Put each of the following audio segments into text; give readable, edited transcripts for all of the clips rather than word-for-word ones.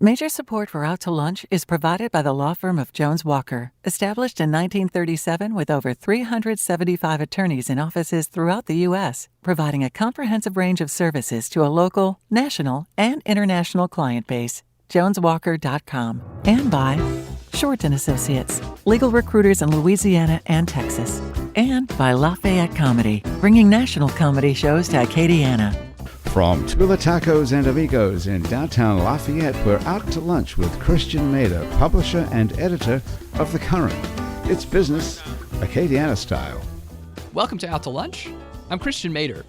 Major support for Out to Lunch is provided by the law firm of Jones Walker, established in 1937 with over 375 attorneys in offices throughout the U.S., providing a comprehensive range of services to a local, national, and international client base. JonesWalker.com. And by Short & Associates, legal recruiters in Louisiana and Texas. And by Lafayette Comedy, bringing national comedy shows to Acadiana. From Tula Tacos and Amigos in downtown Lafayette, we're out to lunch with Christian Mader, publisher and editor of The Current. It's business, Acadiana style. Welcome to Out to Lunch. I'm Christian Mader.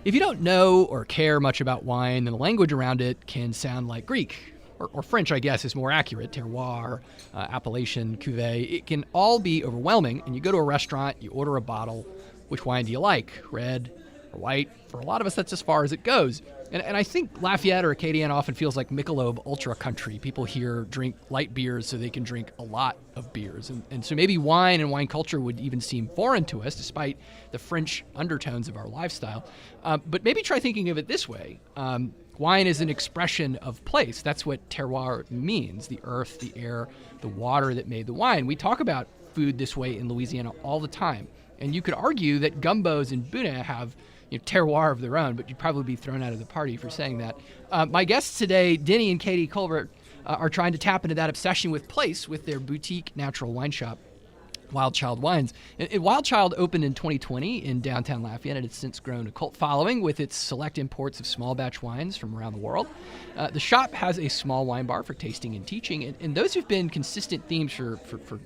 If you don't know or care much about wine, then the language around it can sound like Greek, or French, I guess, is more accurate. Terroir, appellation, cuvee. It can all be overwhelming, and you go to a restaurant, you order a bottle. Which wine do you like? Red or white? For a lot of us, that's as far as it goes. And I think Lafayette or Acadiana often feels like Michelob Ultra country. People here drink light beers so they can drink a lot of beers. And so maybe wine and wine culture would even seem foreign to us, despite the French undertones of our lifestyle. But maybe try thinking of it this way. Wine is an expression of place. That's what terroir means, the earth, the air, the water that made the wine. We talk about food this way in Louisiana all the time. And you could argue that gumbos and boudins have terroir of their own, but you'd probably be thrown out of the party for saying that. My guests today, Denny and Katie Culbert, are trying to tap into that obsession with place with their boutique natural wine shop, Wild Child Wines. And Wild Child opened in 2020 in downtown Lafayette, and it's since grown a cult following with its select imports of small batch wines from around the world. The shop has a small wine bar for tasting and teaching, and those have been consistent themes for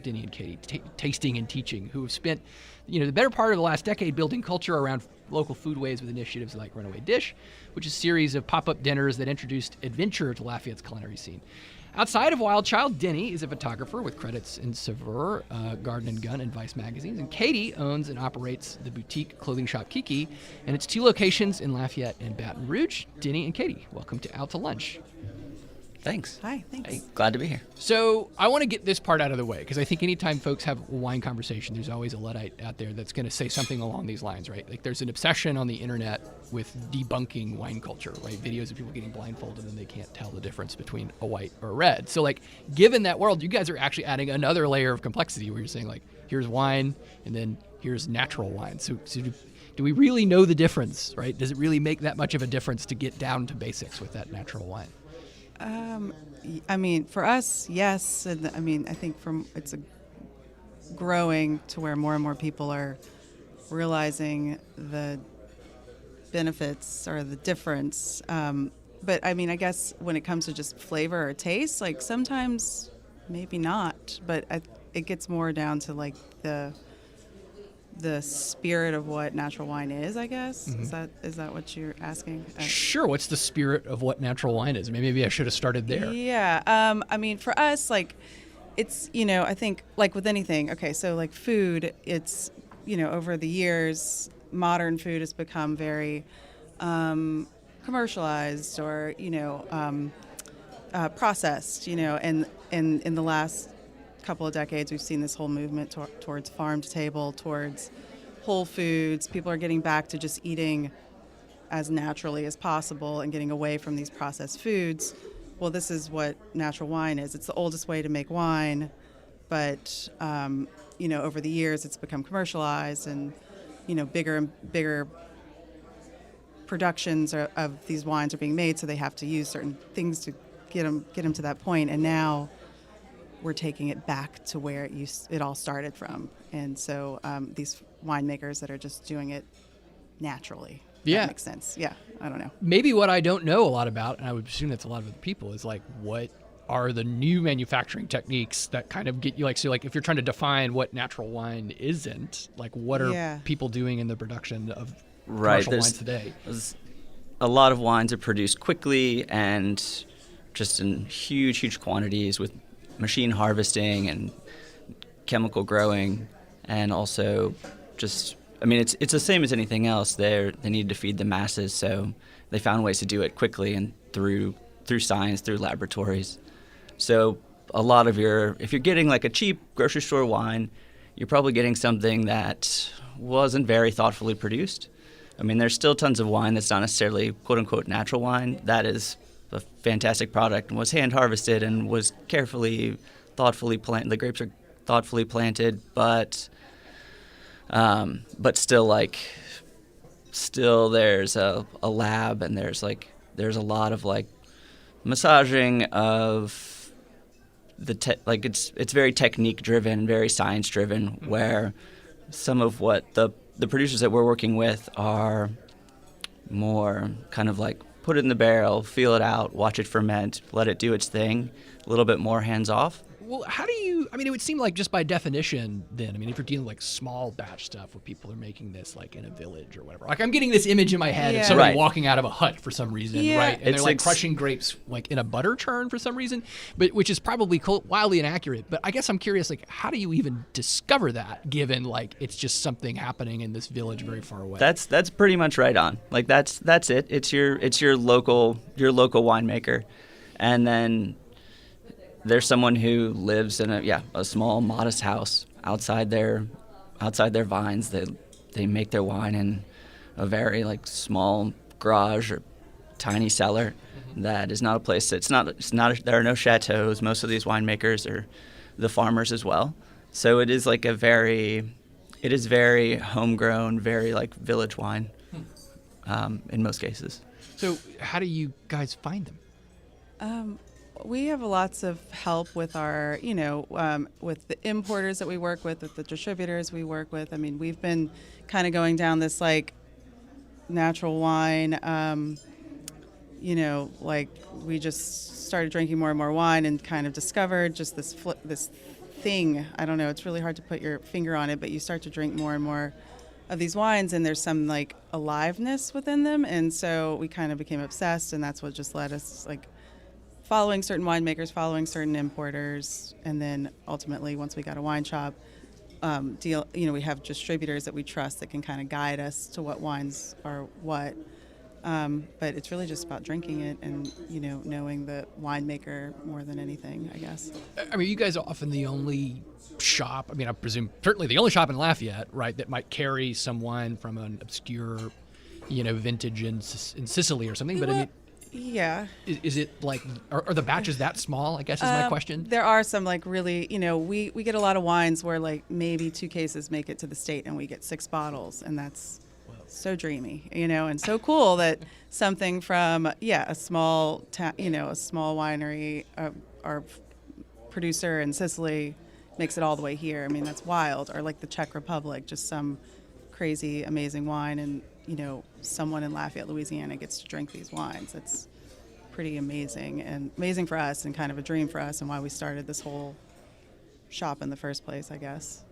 Denny and Katie, tasting and teaching, who have spent the better part of the last decade building culture around local foodways with initiatives like Runaway Dish, which is a series of pop-up dinners that introduced adventure to Lafayette's culinary scene. Outside of Wild Child, Denny is a photographer with credits in Saveur, Garden and Gun, and Vice magazines. And Katie owns and operates the boutique clothing shop Kiki, and its 2 locations in Lafayette and Baton Rouge. Denny and Katie, welcome to Out to Lunch. Thanks. Hi, thanks. Hey, glad to be here. So I want to get this part out of the way, because I think anytime folks have a wine conversation, there's always a Luddite out there that's going to say something along these lines, right? Like there's an obsession on the internet with debunking wine culture, right? Videos of people getting blindfolded and they can't tell the difference between a white or a red. So like, given that world, you guys are actually adding another layer of complexity where you're saying like, here's wine and then here's natural wine. So do we really know the difference, right? Does it really make that much of a difference to get down to basics with that natural wine? I mean, for us, yes. And I mean, I think it's growing to where more and more people are realizing the benefits or the difference. But I mean, I guess when it comes to just flavor or taste, like sometimes maybe not, but it gets more down to like the spirit of what natural wine is, I guess. Mm-hmm. Is that what you're asking? Sure. What's the spirit of what natural wine is? Maybe I should have started there. Yeah. I mean, for us, like, it's, I think, like with anything, okay, so like food, it's, over the years, modern food has become very commercialized or, processed, and in the last couple of decades, we've seen this whole movement towards farm to table, towards whole foods. People are getting back to just eating as naturally as possible and getting away from these processed foods. Well, this is what natural wine is. It's the oldest way to make wine, but over the years it's become commercialized, and bigger and bigger productions of these wines are being made, so they have to use certain things to get them to that point. And now we're taking it back to where it all started from. And so these winemakers that are just doing it naturally. Yeah. That makes sense. Yeah, I don't know. Maybe what I don't know a lot about, and I would assume that's a lot of other people, is like what are the new manufacturing techniques that kind of get you so like if you're trying to define what natural wine isn't, like what are people doing in the production of commercial wines today? A lot of wines are produced quickly and just in huge quantities with machine harvesting and chemical growing, and also just, I mean, it's the same as anything else. They needed to feed the masses, so they found ways to do it quickly and through science, through laboratories. So a lot of if you're getting like a cheap grocery store wine, you're probably getting something that wasn't very thoughtfully produced. I mean, there's still tons of wine that's not necessarily quote unquote natural wine that is a fantastic product and was hand harvested and was thoughtfully planted. The grapes are thoughtfully planted, but still there's a lab, and there's a lot of massaging of it's very technique driven, very science driven, where some of what the producers that we're working with are more kind of put it in the barrel, feel it out, watch it ferment, let it do its thing, a little bit more hands off. Well, how do you, it would seem like just by definition then, if you're dealing with small batch stuff where people are making this in a village or whatever. I'm getting this image in my head of somebody walking out of a hut for some reason, right? And they're crushing grapes in a butter churn for some reason, but which is probably wildly inaccurate. But I guess I'm curious, how do you even discover that, given it's just something happening in this village very far away? That's pretty much right on. That's it. It's your local winemaker, and then there's someone who lives in a small, modest house outside their vines. They make their wine in a very small garage or tiny cellar. That is not a place. There are no chateaus. Most of these winemakers are the farmers as well. So it is very homegrown, very village wine in most cases. So how do you guys find them? We have lots of help with our, with the importers that we work with the distributors we work with. We've been kind of going down this natural wine, we just started drinking more and more wine and kind of discovered just this thing. I don't know, it's really hard to put your finger on it, but you start to drink more and more of these wines, and there's some aliveness within them. And so we kind of became obsessed, and that's what just led us following certain winemakers, following certain importers, and then ultimately, once we got a wine shop, we have distributors that we trust that can kind of guide us to what wines are what. But it's really just about drinking it and, knowing the winemaker more than anything, I guess. You guys are often the only shop, I presume certainly the only shop in Lafayette, right, that might carry some wine from an obscure, vintage in Sicily or something. But yeah. Is it are the batches that small, I guess is my question? There are some really, we get a lot of wines where maybe 2 cases make it to the state and we get 6 bottles, and that's so dreamy, and so cool that something from, a small a small winery, our producer in Sicily makes it all the way here. That's wild. Or the Czech Republic, just some crazy, amazing wine, and someone in Lafayette, Louisiana gets to drink these wines. It's pretty amazing, and amazing for us, and kind of a dream for us, and why we started this whole shop in the first place, I guess.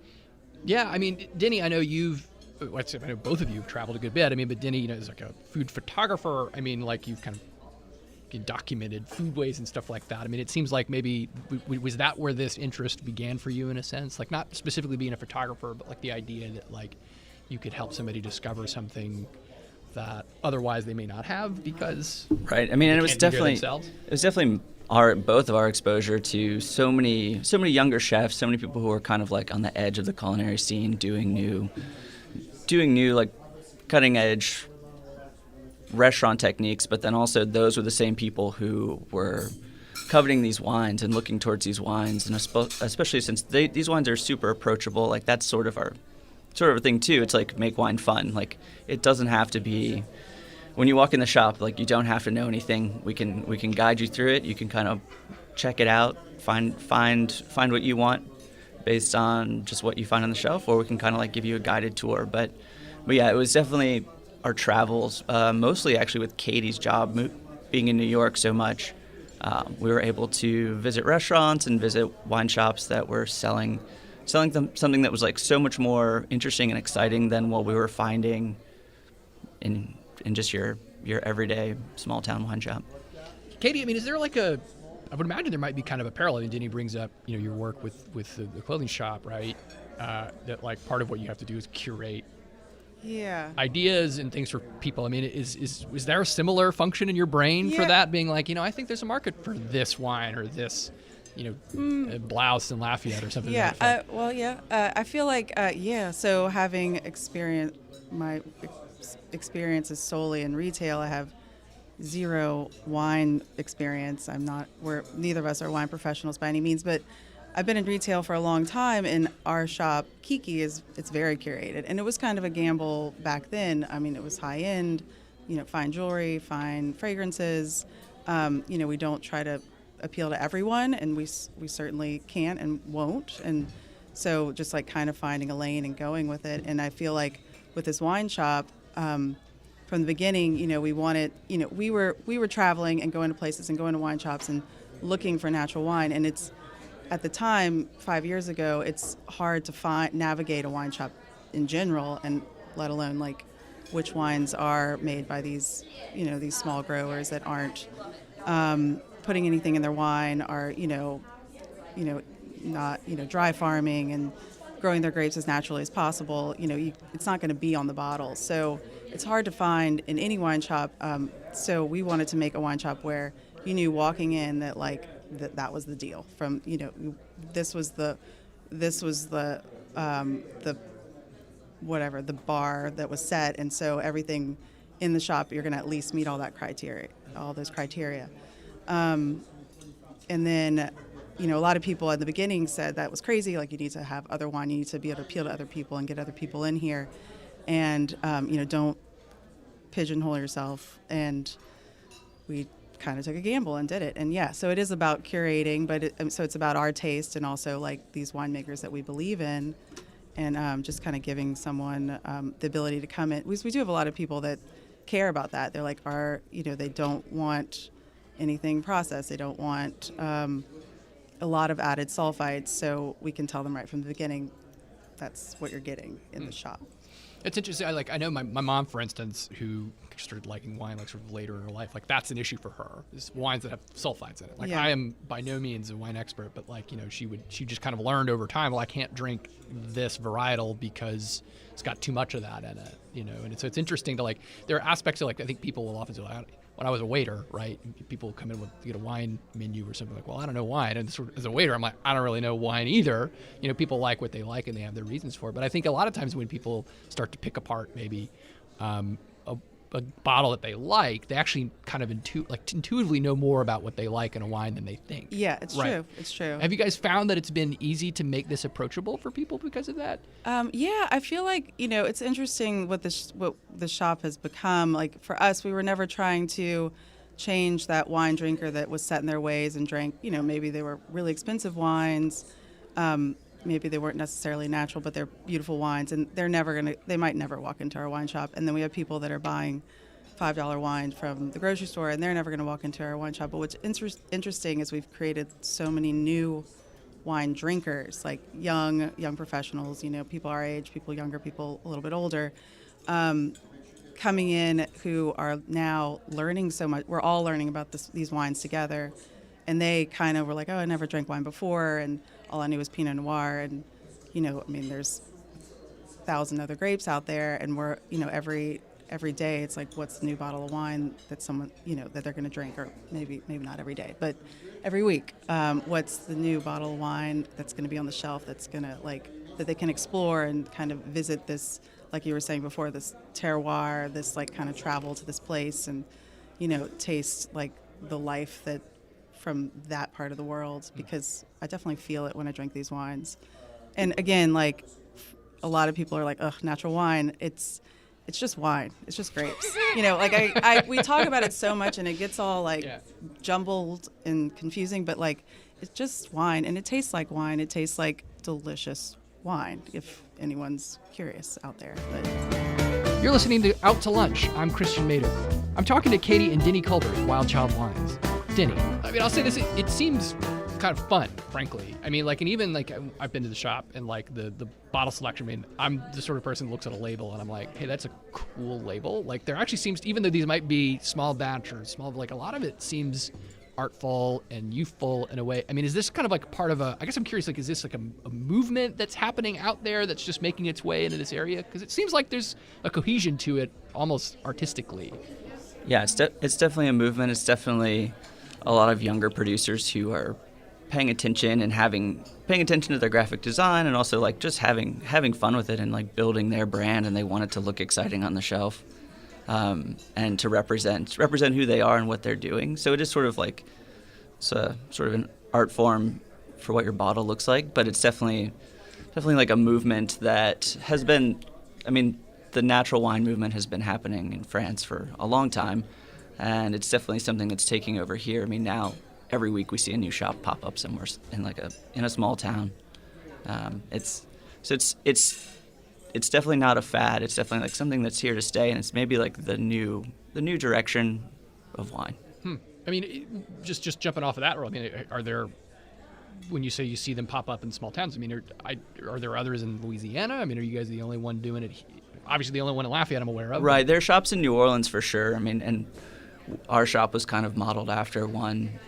Yeah, Denny, I know I know both of you have traveled a good bit. But Denny, is a food photographer. You've kind of documented foodways and stuff like that. It seems like maybe was that where this interest began for you, in a sense? Not specifically being a photographer, but the idea that you could help somebody discover something that otherwise they may not have because right. And it was definitely both of our exposure to so many younger chefs, so many people who are kind of on the edge of the culinary scene, doing new cutting edge restaurant techniques, but then also those were the same people who were coveting these wines and looking towards these wines, and especially since these wines are super approachable. That's sort of our thing too. It's make wine fun. It doesn't have to be, when you walk in the shop, you don't have to know anything. We can guide you through it. You can kind of check it out, find what you want based on just what you find on the shelf, or we can kind of give you a guided tour. But yeah, it was definitely our travels, mostly actually with Katie's job, being in New York so much. We were able to visit restaurants and visit wine shops that were selling them something that was so much more interesting and exciting than what we were finding in just your everyday small town wine shop. Katie, is there I would imagine there might be kind of a parallel. Denny brings up, your work with the clothing shop, right? That part of what you have to do is curate ideas and things for people. Is there a similar function in your brain for that, being I think there's a market for this wine or this, blouse in Lafayette or something like that? I feel so having my experience is solely in retail, I have zero wine experience. Neither of us are wine professionals by any means, but I've been in retail for a long time, and our shop, Kiki, it's very curated. And it was kind of a gamble back then. I mean, it was high end, fine jewelry, fine fragrances. We don't try to appeal to everyone, and we certainly can't and won't. And so just like kind of finding a lane and going with it. And I feel like with this wine shop, from the beginning, we wanted, we were traveling and going to places and going to wine shops and looking for natural wine. And it's, at the time, 5 years ago, it's hard to navigate a wine shop in general, and let alone like which wines are made by these small growers that aren't putting anything in their wine, are not dry farming and growing their grapes as naturally as possible. It's not going to be on the bottle, so it's hard to find in any wine shop. So we wanted to make a wine shop where you knew walking in that that was the deal. From this was the bar that was set, and so everything in the shop you're going to at least meet all those criteria. And then a lot of people at the beginning said that was crazy. Like, you need to have other wine, you need to be able to appeal to other people and get other people in here, and don't pigeonhole yourself. And we kind of took a gamble and did it. And so it is about curating, but so it's about our taste and also like these winemakers that we believe in, and just kind of giving someone the ability to come in. We do have a lot of people that care about that. They're like, they don't want anything processed. They don't want a lot of added sulfites, so we can tell them right from the beginning that's what you're getting in the shop. It's interesting. I know my mom, for instance, who started liking wine like sort of later in her life. Like, that's an issue for her, is wines that have sulfites in it. Like, I am by no means a wine expert, but she just kind of learned over time, well, I can't drink this varietal because it's got too much of that in it, And so it's interesting to there are aspects of I think people will often say, when I was a waiter, right, people come in with a wine menu or something like, well, I don't know wine. And sort of, as a waiter, I'm like, I don't really know wine either. People like what they like and they have their reasons for it. But I think a lot of times when people start to pick apart maybe a bottle that they like, they actually kind of intuitively know more about what they like in a wine than they think. Yeah, it's true. It's true. Have you guys found that it's been easy to make this approachable for people because of that? Yeah, I feel like, it's interesting what the shop has become. Like, for us, we were never trying to change that wine drinker that was set in their ways and drank, maybe they were really expensive wines. Maybe they weren't necessarily natural, but they're beautiful wines, and they might never walk into our wine shop. And then we have people that are buying $5 wine from the grocery store, and they're never going to walk into our wine shop. But what's interesting is we've created so many new wine drinkers, like young professionals, people our age, people younger, people a little bit older, coming in, who are now learning so much. We're all learning about these wines together, and they kind of were like, oh, I never drank wine before, and all I knew was Pinot Noir, and there's 1,000 other grapes out there, and we're every day it's like, what's the new bottle of wine that someone that they're going to drink, or maybe not every day, but every week. What's the new bottle of wine that's going to be on the shelf that's going to that they can explore and kind of visit this, like you were saying before, this terroir, this kind of travel to this place and taste the life that from that part of the world, because I definitely feel it when I drink these wines. And again, a lot of people are like, ugh, natural wine. It's just wine. It's just grapes. We talk about it so much and it gets all jumbled and confusing, but it's just wine, and it tastes like wine. It tastes like delicious wine, if anyone's curious out there. But You're listening to Out to Lunch. I'm Christian Mader. I'm talking to Katie and Denny Culbert at Wild Child Wines. Denny, I'll say this, it seems kind of fun, frankly. And even I've been to the shop, and the bottle selection, I'm the sort of person who looks at a label and I'm like, hey, that's a cool label. There actually seems, even though these might be small batch or small, a lot of it seems artful and youthful in a way. Is this kind of part of I guess I'm curious, is this a movement that's happening out there that's just making its way into this area? Because it seems like there's a cohesion to it almost artistically. Yeah, it's definitely a movement. It's definitely a lot of younger producers who are paying attention to their graphic design, and also just having fun with it and building their brand, and they want it to look exciting on the shelf. and to represent who they are and what they're doing. So it is sort of like it's a sort of an art form for what your bottle looks like, but it's definitely like a movement that has been, I mean, the natural wine movement has been happening in France for a long time, and it's definitely something that's taking over here. I mean, now every week we see a new shop pop up somewhere in a small town. It's definitely not a fad. It's definitely like something that's here to stay, and it's maybe like the new direction of wine. I mean, just jumping off of that, I mean, are there, when you say you see them pop up in small towns, I mean, are there others in Louisiana? I mean, are you guys the only one doing it? Obviously, the only one in Lafayette I'm aware of. Right, there are shops in New Orleans for sure. I mean, and our shop was kind of modeled after one,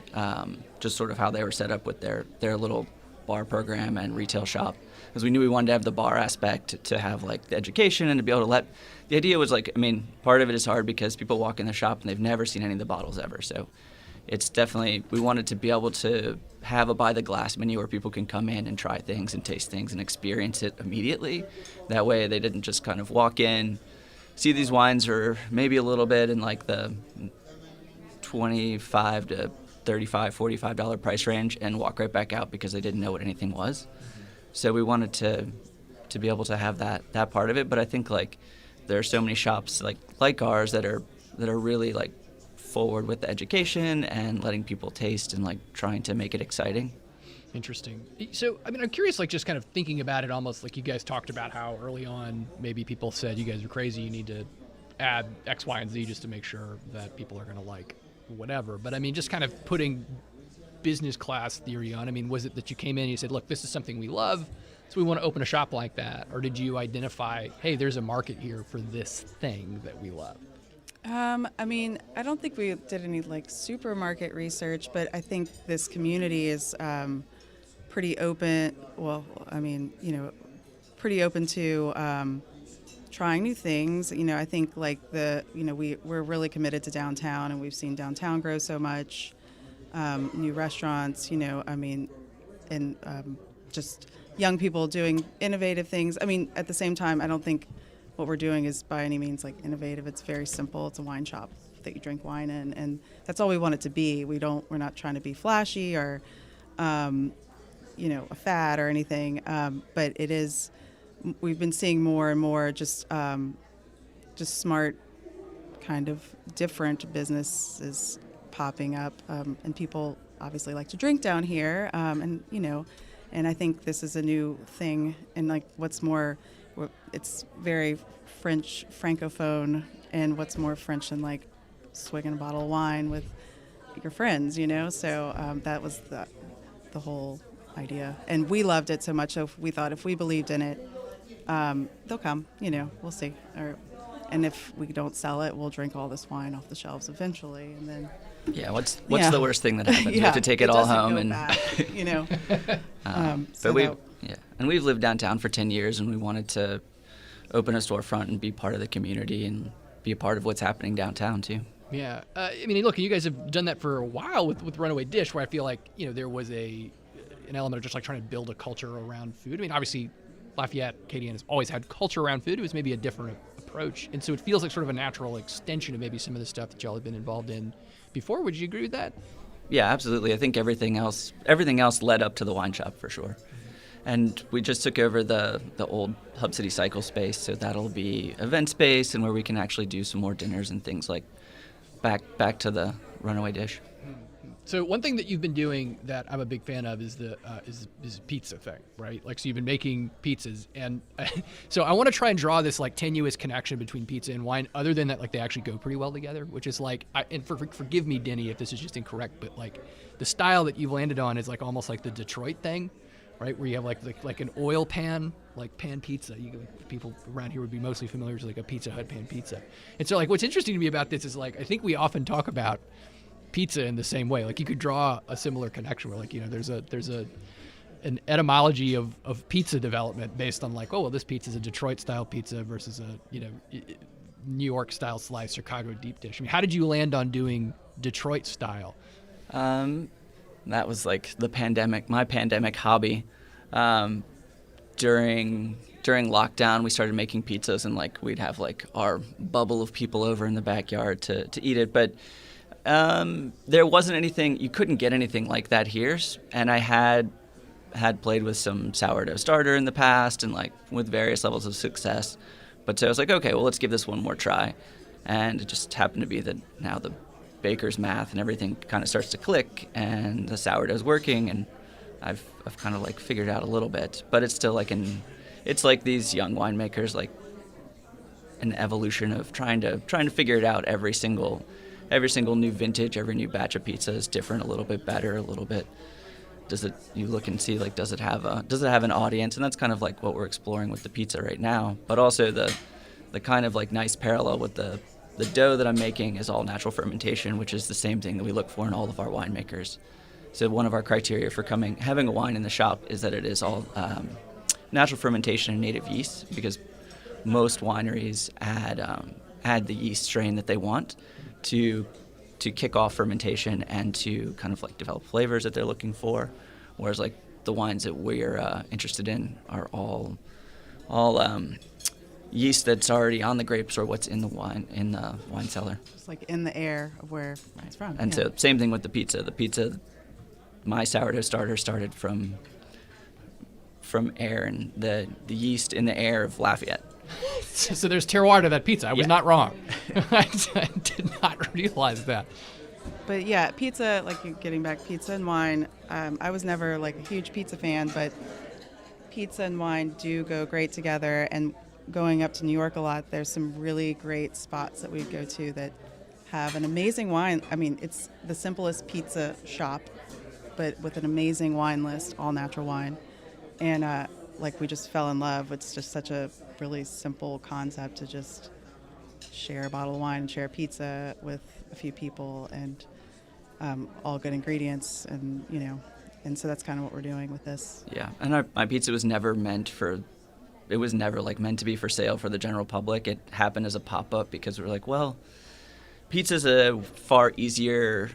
just sort of how they were set up with their little bar program and retail shop, because we knew we wanted to have the bar aspect to have like the education and to be able to let. The idea was like, I mean, part of it is hard because people walk in the shop and they've never seen any of the bottles ever. So it's definitely, we wanted to be able to have a by the glass menu where people can come in and try things and taste things and experience it immediately. That way they didn't just kind of walk in, see these wines or maybe a little bit in like the $25 to $35, $45 price range and walk right back out because they didn't know what anything was. So we wanted to be able to have that part of it. But I think like there are so many shops like ours that are really like forward with the education and letting people taste and like trying to make it exciting. Interesting. So, I mean, I'm curious, like just kind of thinking about it almost like you guys talked about how early on maybe people said you guys are crazy, you need to add X, Y, and Z just to make sure that people are going to like whatever. But I mean, just kind of putting business class theory on, I mean, was it that you came in and you said, look, this is something we love, so we want to open a shop like that? Or did you identify, hey, there's a market here for this thing that we love? I mean, I don't think we did any like supermarket research, but I think this community is pretty open. Well, I mean, pretty open to trying new things. I think like we're really committed to downtown, and we've seen downtown grow so much. New restaurants, I mean, and just young people doing innovative things. I mean, at the same time, I don't think what we're doing is by any means like innovative. It's very simple. It's a wine shop that you drink wine in, and that's all we want it to be. We're not trying to be flashy or, a fad or anything. But it is. We've been seeing more and more just smart, kind of different businesses popping up, and people obviously like to drink down here, and I think this is a new thing. And like, what's more, it's very French francophone, and what's more French than like swigging a bottle of wine with your friends, So that was the whole idea, and we loved it so much. So we thought if we believed in it, they'll come. We'll see. And if we don't sell it, we'll drink all this wine off the shelves eventually, and then. Yeah, what's the worst thing that happens? You have to take it all home, and and we've lived downtown for 10 years, and we wanted to open a storefront and be part of the community and be a part of what's happening downtown too. Yeah, I mean, look, you guys have done that for a while with Runaway Dish, where I feel like there was an element of just like trying to build a culture around food. I mean, obviously, Lafayette, Acadiana has always had culture around food. It was maybe a different approach, and so it feels like sort of a natural extension of maybe some of the stuff that y'all have been involved in before. Would you agree with that? Yeah, absolutely. I think everything else led up to the wine shop for sure. And we just took over the old Hub City Cycle space, so that'll be event space and where we can actually do some more dinners and things like back to the Runaway Dish. So one thing that you've been doing that I'm a big fan of is the pizza thing, right? Like, so you've been making pizzas, and so I want to try and draw this like tenuous connection between pizza and wine, other than that, like they actually go pretty well together, which is like, forgive me, Denny, if this is just incorrect, but like the style that you've landed on is like almost like the Detroit thing, right? Where you have like an oil pan, like pan pizza. People around here would be mostly familiar with like a Pizza Hut pan pizza. And so like what's interesting to me about this is like I think we often talk about pizza in the same way. Like you could draw a similar connection where like there's an etymology of pizza development based on like, oh well, this pizza is a Detroit style pizza versus a New York style slice, Chicago deep dish. I mean, how did you land on doing Detroit style? That was like my pandemic hobby. During during lockdown, we started making pizzas, and like we'd have like our bubble of people over in the backyard to eat it. But there wasn't anything, you couldn't get anything like that here. And I had played with some sourdough starter in the past and like with various levels of success. But so I was like, okay, well, let's give this one more try. And it just happened to be that now the baker's math and everything kind of starts to click, and the sourdough's working, and I've kind of like figured out a little bit. But it's still like it's like these young winemakers, like an evolution of trying to figure it out. Every single new vintage, every new batch of pizza is different, a little bit better, a little bit. You look and see like does it have an audience? And that's kind of like what we're exploring with the pizza right now. But also the kind of like nice parallel with the dough that I'm making is all natural fermentation, which is the same thing that we look for in all of our winemakers. So one of our criteria for having a wine in the shop is that it is all natural fermentation and native yeast, because most wineries add the yeast strain that they want to kick off fermentation and to kind of like develop flavors that they're looking for, whereas like the wines that we're interested in are all yeast that's already on the grapes or what's in the wine cellar. Just like in the air of where it's from. And so same thing with the pizza. My sourdough starter started from air, and the yeast in the air of Lafayette. So there's terroir to that pizza. I was not wrong. I did not realize that. But yeah, pizza, like getting back, pizza and wine, I was never like a huge pizza fan, but pizza and wine do go great together. And going up to New York a lot, there's some really great spots that we go to that have an amazing wine. I mean, it's the simplest pizza shop, but with an amazing wine list, all natural wine. And like we just fell in love. It's just such a really simple concept to just share a bottle of wine and share a pizza with a few people, and all good ingredients, and and so that's kind of what we're doing with this. Yeah, and my pizza was never meant to be for sale for the general public. It happened as a pop-up because we were like, well, pizza's a far easier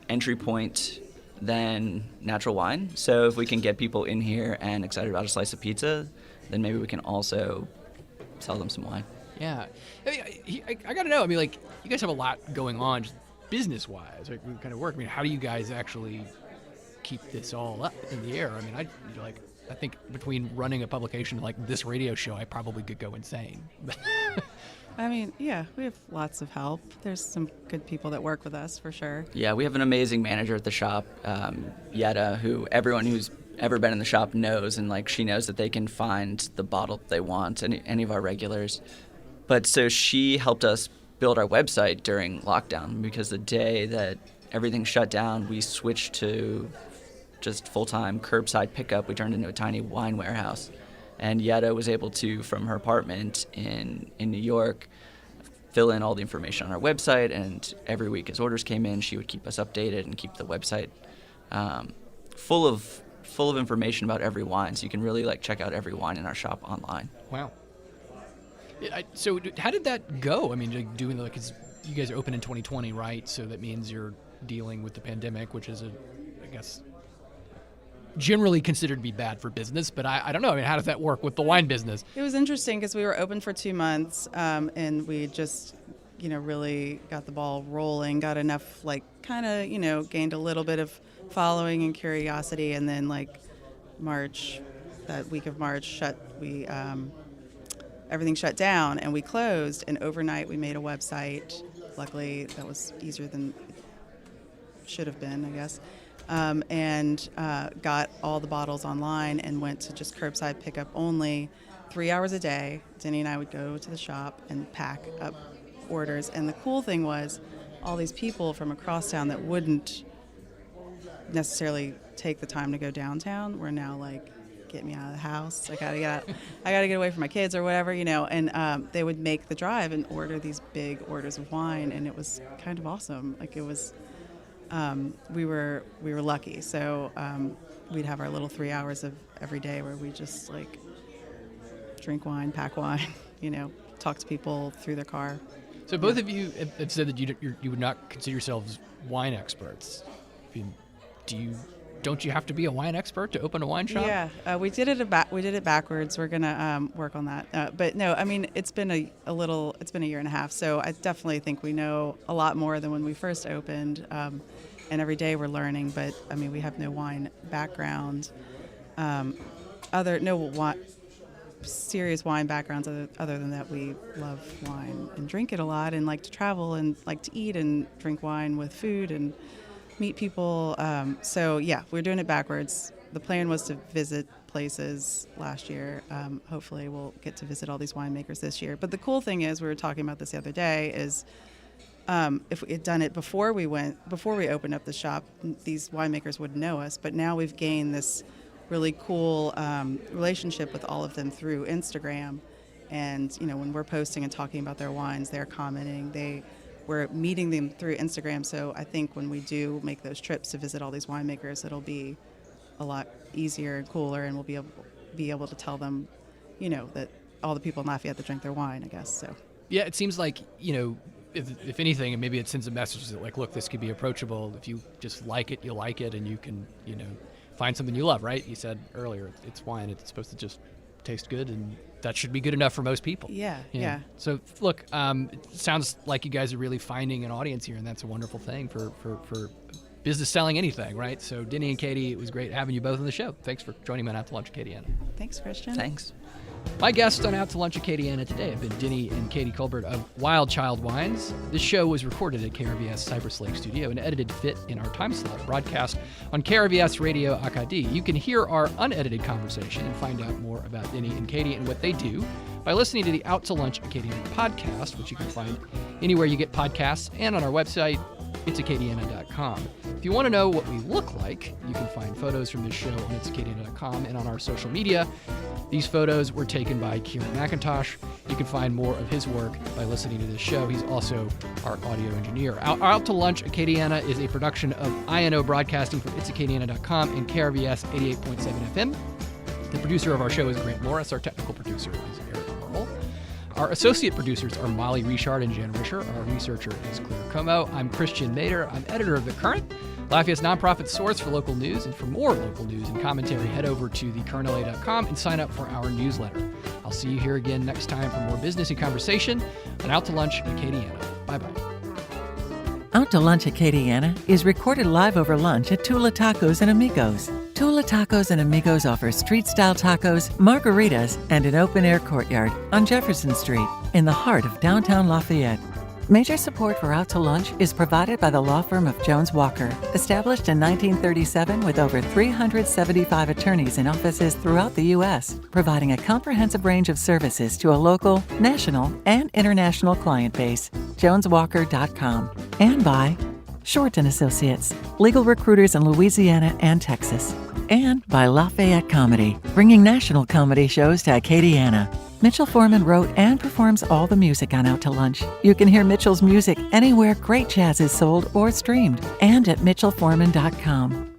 entry point than natural wine. So if we can get people in here and excited about a slice of pizza, then maybe we can also sell them some wine. Yeah. I mean, I got to know. I mean, like, you guys have a lot going on just business-wise. Like, we kind of work. I mean, how do you guys actually keep this all up in the air? I mean, I think between running a publication like this radio show, I probably could go insane. I mean, yeah, we have lots of help. There's some good people that work with us, for sure. Yeah, we have an amazing manager at the shop, Yetta, who everyone who's ever been in the shop knows, and like she knows that they can find the bottle they want, any of our regulars. But so she helped us build our website during lockdown, because the day that everything shut down, we switched to just full-time curbside pickup. We turned into a tiny wine warehouse. And Yetta was able to, from her apartment in New York, fill in all the information on our website, and every week as orders came in, she would keep us updated and keep the website full of information about every wine, so you can really like check out every wine in our shop online. Wow. So how did that go? I mean, because you guys are open in 2020, right? So that means you're dealing with the pandemic, which is I guess generally considered to be bad for business, but I don't know. I mean, how does that work with the wine business? It was interesting because we were open for 2 months, and we just, really got the ball rolling, got enough, like, kind of, gained a little bit of following and curiosity, and then, like, that week of March, everything shut down, and we closed, and overnight we made a website. Luckily, that was easier than it should have been, I guess. And got all the bottles online and went to just curbside pickup only, 3 hours a day. Denny and I would go to the shop and pack up orders. And the cool thing was all these people from across town that wouldn't necessarily take the time to go downtown were now like, get me out of the house. I gotta get away from my kids or whatever, and they would make the drive and order these big orders of wine, and it was kind of awesome. Like it was, we were lucky. So we'd have our little 3 hours of every day where we just like drink wine, pack wine, talk to people through their car. So both of you have said that you would not consider yourselves wine experts. I mean, do you don't you have to be a wine expert to open a wine shop? Yeah, we did it backwards. We're gonna work on that. But no, I mean it's been a year and a half. So I definitely think we know a lot more than when we first opened. And every day we're learning. But I mean we have no wine background, serious wine backgrounds other than that we love wine and drink it a lot and like to travel and like to eat and drink wine with food and meet people. So yeah, we're doing it backwards. The plan was to visit places last year. Hopefully we'll get to visit all these winemakers this year. But the cool thing is, we were talking about this the other day, is if we had done it before we opened up the shop, these winemakers wouldn't know us. But now we've gained this really cool relationship with all of them through Instagram. And when we're posting and talking about their wines, they're commenting. We're meeting them through Instagram, so I think when we do make those trips to visit all these winemakers, it'll be a lot easier and cooler, and we'll be able to tell them, that all the people in Lafayette that drink their wine, I guess. So yeah, it seems like if anything, and maybe it sends a message that like, look, this could be approachable. If you just like it, you like it, and you can find something you love. Right? You said earlier, it's wine. It's supposed to just taste good, and that should be good enough for most people. Yeah. So look, it sounds like you guys are really finding an audience here, and that's a wonderful thing for business selling anything, right? So Denny and Katie, it was great having you both on the show. Thanks for joining me on Out to Lunch Acadiana. Thanks, Christian. Thanks. My guests on Out to Lunch Acadiana today have been Denny and Katie Culbert of Wild Child Wines. This show was recorded at KRVS Cypress Lake Studio and edited to fit in our time slot, broadcast on KRVS Radio Acadie. You can hear our unedited conversation and find out more about Denny and Katie and what they do by listening to the Out to Lunch Acadiana podcast, which you can find anywhere you get podcasts and on our website, itsacadiana.com. If you want to know what we look like, you can find photos from this show on itsacadiana.com and on our social media. These photos were taken by Kieran McIntosh. You can find more of his work by listening to this show. He's also our audio engineer. Out to Lunch Acadiana is a production of INO Broadcasting for itsacadiana.com and KRVS 88.7 FM. The producer of our show is Grant Morris. Our technical producer is Eric Merle. Our associate producers are Molly Richard and Jan Risher. Our researcher is Claire Como. I'm Christian Mader. I'm editor of The Current, Lafayette's nonprofit source for local news. And for more local news and commentary, head over to thecurrentla.com and sign up for our newsletter. I'll see you here again next time for more business and conversation on Out to Lunch Acadiana. Bye-bye. Out to Lunch Acadiana is recorded live over lunch at Tula Tacos and Amigos. Tula Tacos and Amigos offers street-style tacos, margaritas, and an open-air courtyard on Jefferson Street in the heart of downtown Lafayette. Major support for Out to Lunch is provided by the law firm of Jones Walker, established in 1937 with over 375 attorneys in offices throughout the U.S., providing a comprehensive range of services to a local, national, and international client base. JonesWalker.com. And by Short & Associates, legal recruiters in Louisiana and Texas. And by Lafayette Comedy, bringing national comedy shows to Acadiana. Mitchell Foreman wrote and performs all the music on Out to Lunch. You can hear Mitchell's music anywhere great jazz is sold or streamed, and at mitchellforeman.com.